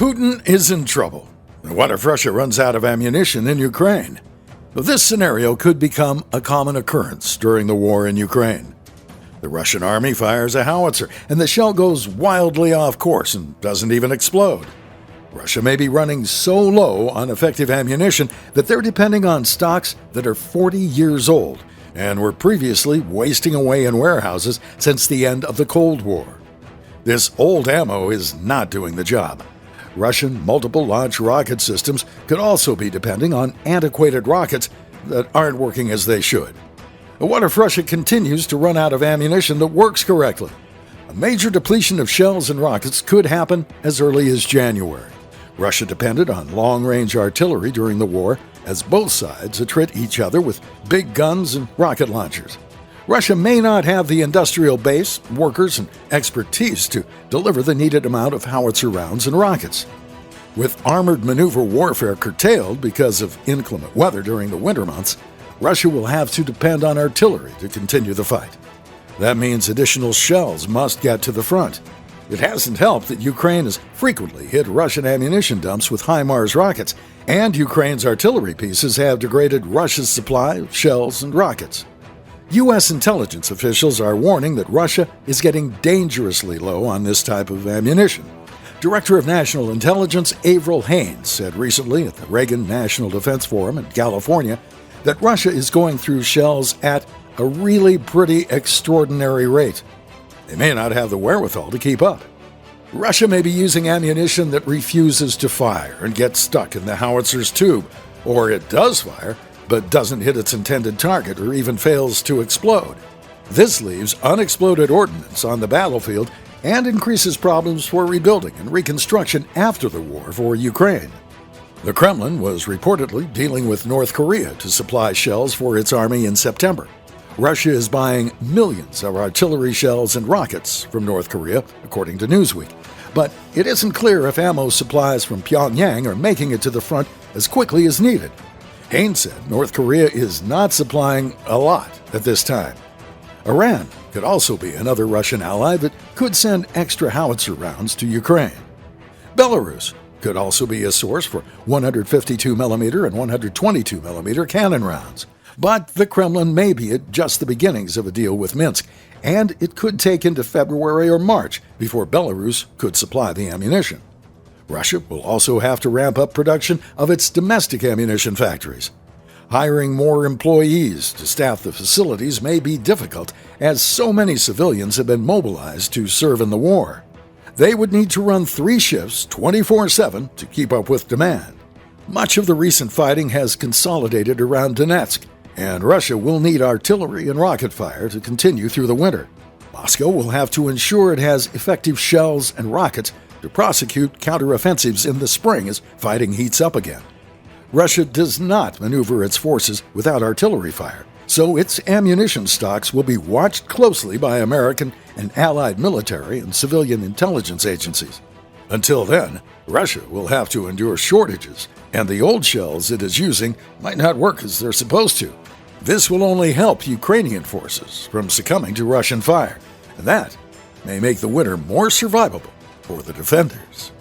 Putin is in trouble. What if Russia runs out of ammunition in Ukraine? This scenario could become a common occurrence during the war in Ukraine. The Russian army fires a howitzer, and the shell goes wildly off course and doesn't even explode. Russia may be running so low on effective ammunition that they're depending on stocks that are 40 years old and were previously wasting away in warehouses since the end of the Cold War. This old ammo is not doing the job. Russian multiple-launch rocket systems could also be depending on antiquated rockets that aren't working as they should. What if Russia continues to run out of ammunition that works correctly? A major depletion of shells and rockets could happen as early as January. Russia depended on long-range artillery during the war, as both sides attrit each other with big guns and rocket launchers. Russia may not have the industrial base, workers, and expertise to deliver the needed amount of howitzer rounds and rockets. With armored maneuver warfare curtailed because of inclement weather during the winter months, Russia will have to depend on artillery to continue the fight. That means additional shells must get to the front. It hasn't helped that Ukraine has frequently hit Russian ammunition dumps with HIMARS rockets, and Ukraine's artillery pieces have degraded Russia's supply of shells and rockets. U.S. intelligence officials are warning that Russia is getting dangerously low on this type of ammunition. Director of National Intelligence Avril Haines said recently at the Reagan National Defense Forum in California that Russia is going through shells at a really pretty extraordinary rate. They may not have the wherewithal to keep up. Russia may be using ammunition that refuses to fire and gets stuck in the howitzer's tube, or it does fire but doesn't hit its intended target or even fails to explode. This leaves unexploded ordnance on the battlefield and increases problems for rebuilding and reconstruction after the war for Ukraine. The Kremlin was reportedly dealing with North Korea to supply shells for its army in September. Russia is buying millions of artillery shells and rockets from North Korea, according to Newsweek. But it isn't clear if ammo supplies from Pyongyang are making it to the front as quickly as needed. Haines said North Korea is not supplying a lot at this time. Iran could also be another Russian ally that could send extra howitzer rounds to Ukraine. Belarus could also be a source for 152mm and 122mm cannon rounds. But the Kremlin may be at just the beginnings of a deal with Minsk, and it could take into February or March before Belarus could supply the ammunition. Russia will also have to ramp up production of its domestic ammunition factories. Hiring more employees to staff the facilities may be difficult, as so many civilians have been mobilized to serve in the war. They would need to run 3 shifts 24/7 to keep up with demand. Much of the recent fighting has consolidated around Donetsk, and Russia will need artillery and rocket fire to continue through the winter. Moscow will have to ensure it has effective shells and rockets to prosecute counteroffensives in the spring as fighting heats up again. Russia does not maneuver its forces without artillery fire, so its ammunition stocks will be watched closely by American and allied military and civilian intelligence agencies. Until then, Russia will have to endure shortages, and the old shells it is using might not work as they're supposed to. This will only help Ukrainian forces from succumbing to Russian fire, and that may make the winter more survivable for the defenders.